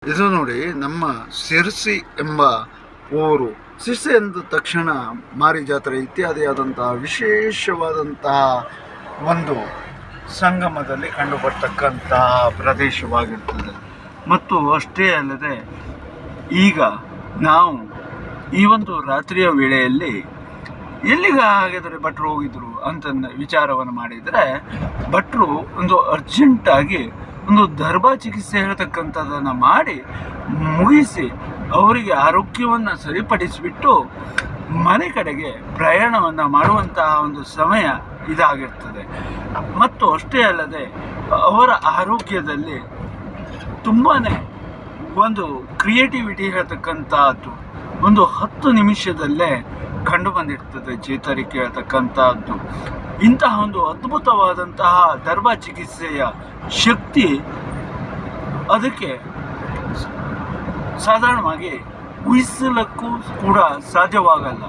ಇದು ನೋಡಿ ನಮ್ಮ ಸಿರ್ಸಿ ಎಂಬ ಊರು. ಸಿರ್ಸಿ ಎಂದ ತಕ್ಷಣ ಮಾರಿ ಜಾತ್ರೆ ಇತ್ಯಾದಿಯಾದಂತಹ ವಿಶೇಷವಾದಂತಹ ಒಂದು ಸಂಗಮದಲ್ಲಿ ಕಂಡುಬರ್ತಕ್ಕಂತಹ ಪ್ರದೇಶವಾಗಿರ್ತದೆ. ಮತ್ತು ಅಷ್ಟೇ ಅಲ್ಲದೆ ಈಗ ನಾವು ಈ ಒಂದು ರಾತ್ರಿಯ ವೇಳೆಯಲ್ಲಿ ಎಲ್ಲಿಗೆ ಹಾಗಾದರೆ ಭಟ್ರು ಹೋಗಿದ್ರು ಅಂತ ವಿಚಾರವನ್ನು ಮಾಡಿದರೆ, ಭಟ್ರು ಒಂದು ಅರ್ಜೆಂಟಾಗಿ ಒಂದು ದರ್ಬಾ ಚಿಕಿತ್ಸೆ ಹೇಳ್ತಕ್ಕಂಥದ್ದನ್ನು ಮಾಡಿ ಮುಗಿಸಿ ಅವರಿಗೆ ಆರೋಗ್ಯವನ್ನು ಸರಿಪಡಿಸಿಬಿಟ್ಟು ಮನೆ ಕಡೆಗೆ ಪ್ರಯಾಣವನ್ನು ಮಾಡುವಂತಹ ಒಂದು ಸಮಯ ಇದಾಗಿರ್ತದೆ. ಮತ್ತು ಅಷ್ಟೇ ಅಲ್ಲದೆ ಅವರ ಆರೋಗ್ಯದಲ್ಲಿ ತುಂಬಾ ಒಂದು ಕ್ರಿಯೇಟಿವಿಟಿ ಹೇಳ್ತಕ್ಕಂಥದ್ದು ಒಂದು 10 ನಿಮಿಷದಲ್ಲೇ ಕಂಡು ಬಂದಿರ್ತದೆ. ಚೇತರಿಕೆ ಹೇಳ್ತಕ್ಕಂಥದ್ದು ಇಂತಹ ಒಂದು ಅದ್ಭುತವಾದಂತಹ ದರ್ಬಾ ಚಿಕಿತ್ಸೆಯ ಶಕ್ತಿ ಅದಕ್ಕೆ ಸಾಧಾರಣವಾಗಿ ಊಹಿಸಲಕ್ಕೂ ಕೂಡ ಸಾಧ್ಯವಾಗಲ್ಲ.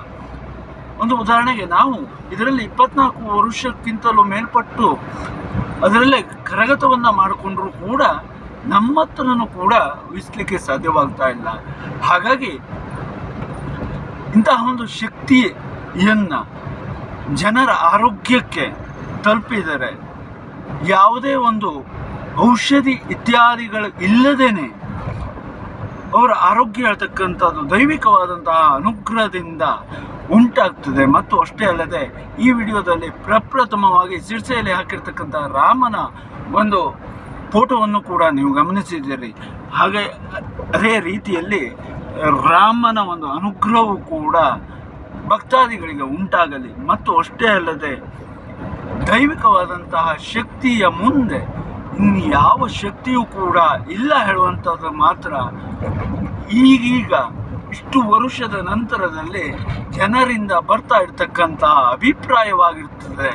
ಒಂದು ಉದಾಹರಣೆಗೆ ನಾವು ಇದರಲ್ಲಿ 24 ವರ್ಷಕ್ಕಿಂತಲೂ ಮೇಲ್ಪಟ್ಟು ಅದರಲ್ಲೇ ಕರಗತವನ್ನು ಮಾಡಿಕೊಂಡ್ರೂ ಕೂಡ ನಮ್ಮ ಹತ್ರನೂ ಕೂಡ ಊಹಿಸಲಿಕ್ಕೆ ಸಾಧ್ಯವಾಗ್ತಾ ಇಲ್ಲ. ಹಾಗಾಗಿ ಇಂತಹ ಒಂದು ಶಕ್ತಿಯನ್ನು ಜನರ ಆರೋಗ್ಯಕ್ಕೆ ತಲುಪಿದರೆ ಯಾವುದೇ ಒಂದು ಔಷಧಿ ಇತ್ಯಾದಿಗಳು ಇಲ್ಲದೇನೆ ಅವರ ಆರೋಗ್ಯ ಹೇಳ್ತಕ್ಕಂಥದ್ದು ದೈವಿಕವಾದಂತಹ ಅನುಗ್ರಹದಿಂದ ಉಂಟಾಗ್ತದೆ. ಮತ್ತು ಅಷ್ಟೇ ಅಲ್ಲದೆ ಈ ವಿಡಿಯೋದಲ್ಲಿ ಪ್ರಪ್ರಥಮವಾಗಿ ಸಿರ್ಸೆಯಲ್ಲಿ ಹಾಕಿರ್ತಕ್ಕಂತಹ ರಾಮನ ಒಂದು ಫೋಟೋವನ್ನು ಕೂಡ ನೀವು ಗಮನಿಸಿದ್ದೀರಿ. ಹಾಗೆ ಅದೇ ರೀತಿಯಲ್ಲಿ ರಾಮನ ಒಂದು ಅನುಗ್ರಹವು ಕೂಡ ಭಕ್ತಾದಿಗಳಿಗೆ ಉಂಟಾಗಲಿ. ಮತ್ತು ಅಷ್ಟೇ ಅಲ್ಲದೆ ದೈವಿಕವಾದಂತಹ ಶಕ್ತಿಯ ಮುಂದೆ ಇನ್ನು ಯಾವ ಶಕ್ತಿಯೂ ಕೂಡ ಇಲ್ಲ ಹೇಳುವಂಥದ್ದು ಮಾತ್ರ ಈಗೀಗ ಇಷ್ಟು ವರ್ಷದ ನಂತರದಲ್ಲಿ ಜನರಿಂದ ಬರ್ತಾ ಇರ್ತಕ್ಕಂತಹ ಅಭಿಪ್ರಾಯವಾಗಿರ್ತದೆ.